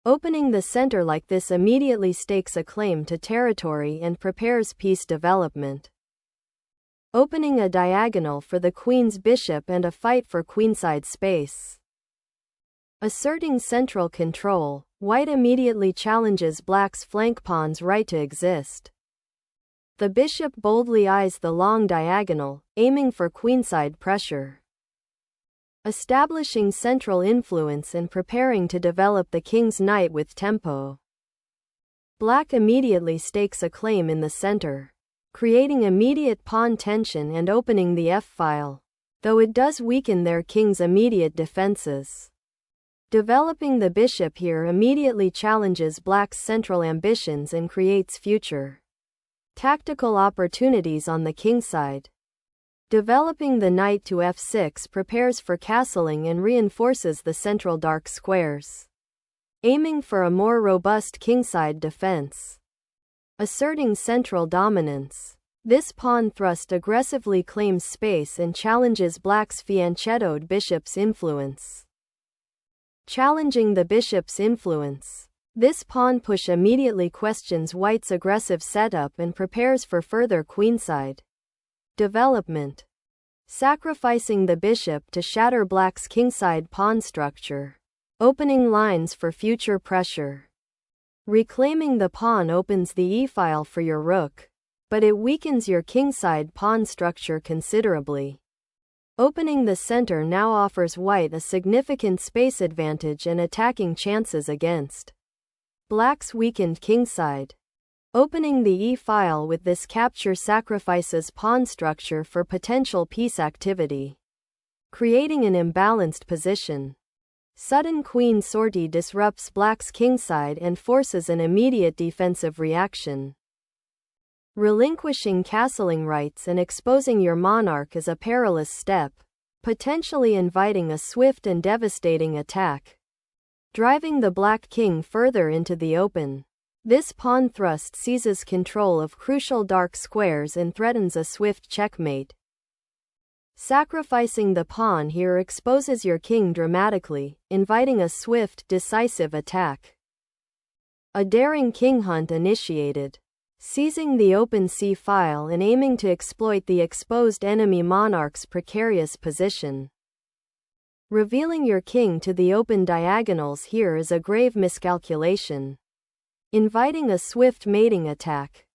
Opening the center like this immediately stakes a claim to territory and prepares piece development. Opening a diagonal for the queen's bishop and a fight for queenside space. Asserting central control, white immediately challenges black's flank pawn's right to exist. The bishop boldly eyes the long diagonal, aiming for queenside pressure. Establishing central influence and preparing to develop the king's knight with tempo. Black immediately stakes a claim in the center, creating immediate pawn tension and opening the f-file, though it does weaken their king's immediate defenses. Developing the bishop here immediately challenges black's central ambitions and creates future tactical opportunities on the kingside. Developing the knight to f6 prepares for castling and reinforces the central dark squares, aiming for a more robust kingside defense. Asserting central dominance. This pawn thrust aggressively claims space and challenges black's fianchettoed bishop's influence. Challenging the bishop's influence. This pawn push immediately questions white's aggressive setup and prepares for further queenside development. Sacrificing the bishop to shatter black's kingside pawn structure, opening lines for future pressure. Reclaiming the pawn opens the e-file for your rook, but it weakens your kingside pawn structure considerably. Opening the center now offers white a significant space advantage and attacking chances against black's weakened kingside. Opening the e-file with this capture sacrifices pawn structure for potential piece activity, creating an imbalanced position. Sudden queen sortie disrupts black's kingside and forces an immediate defensive reaction. Relinquishing castling rights and exposing your monarch is a perilous step, potentially inviting a swift and devastating attack, driving the black king further into the open. This pawn thrust seizes control of crucial dark squares and threatens a swift checkmate. Sacrificing the pawn here exposes your king dramatically, inviting a swift, decisive attack. A daring king hunt initiated. Seizing the open c-file and aiming to exploit the exposed enemy monarch's precarious position. Revealing your king to the open diagonals here is a grave miscalculation, inviting a swift mating attack.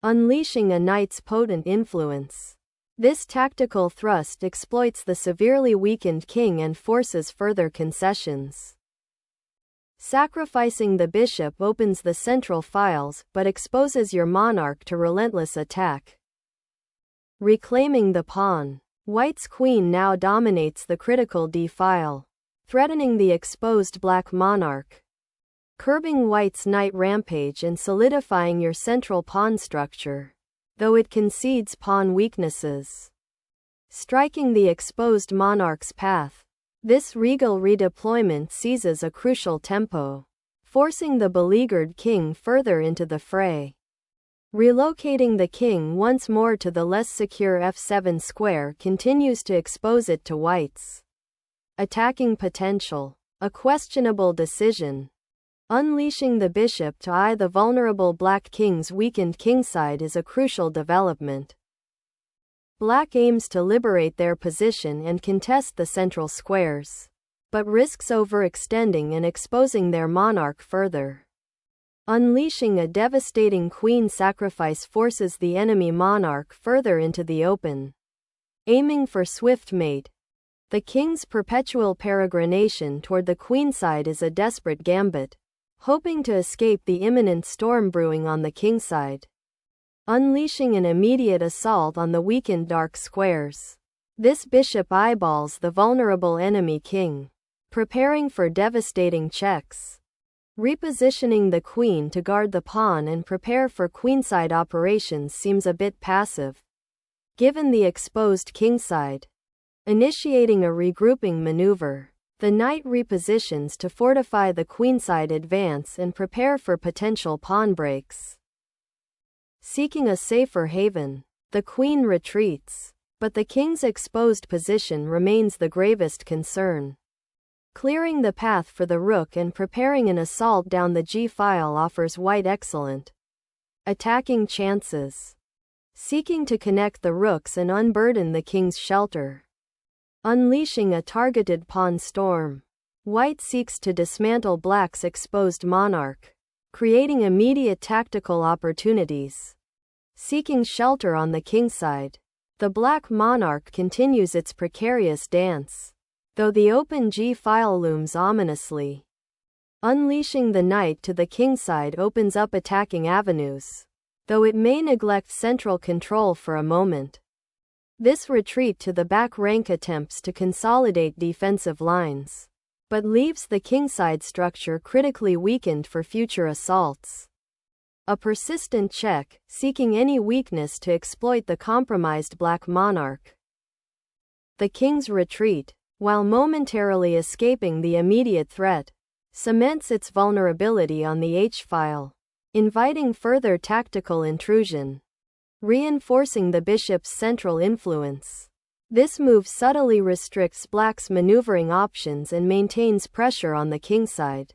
Unleashing a knight's potent influence. This tactical thrust exploits the severely weakened king and forces further concessions. Sacrificing the bishop opens the central files but exposes your monarch to relentless attack. Reclaiming the pawn. White's queen now dominates the critical d-file, threatening the exposed black monarch. Curbing white's knight rampage and solidifying your central pawn structure, though it concedes pawn weaknesses. Striking the exposed monarch's path. This regal redeployment seizes a crucial tempo, forcing the beleaguered king further into the fray. Relocating the king once more to the less secure f7 square continues to expose it to white's attacking potential, a questionable decision. Unleashing the bishop to eye the vulnerable black king's weakened kingside is a crucial development. Black aims to liberate their position and contest the central squares, but risks overextending and exposing their monarch further. Unleashing a devastating queen sacrifice forces the enemy monarch further into the open, aiming for swift mate. The king's perpetual peregrination toward the queenside is a desperate gambit, hoping to escape the imminent storm brewing on the kingside. Unleashing an immediate assault on the weakened dark squares. This bishop eyeballs the vulnerable enemy king, preparing for devastating checks. Repositioning the queen to guard the pawn and prepare for queenside operations seems a bit passive, given the exposed kingside. Initiating a regrouping maneuver. The knight repositions to fortify the queenside advance and prepare for potential pawn breaks. Seeking a safer haven. The queen retreats, but the king's exposed position remains the gravest concern. Clearing the path for the rook and preparing an assault down the g-file offers white excellent attacking chances. Seeking to connect the rooks and unburden the king's shelter. Unleashing a targeted pawn storm. White seeks to dismantle black's exposed monarch, creating immediate tactical opportunities. Seeking shelter on the kingside. The black monarch continues its precarious dance, though the open g-file looms ominously. Unleashing the knight to the kingside opens up attacking avenues, though it may neglect central control for a moment. This retreat to the back rank attempts to consolidate defensive lines, but leaves the kingside structure critically weakened for future assaults. A persistent check, seeking any weakness to exploit the compromised black monarch. The king's retreat, while momentarily escaping the immediate threat, cements its vulnerability on the h-file, inviting further tactical intrusion, reinforcing the bishop's central influence. This move subtly restricts black's maneuvering options and maintains pressure on the kingside.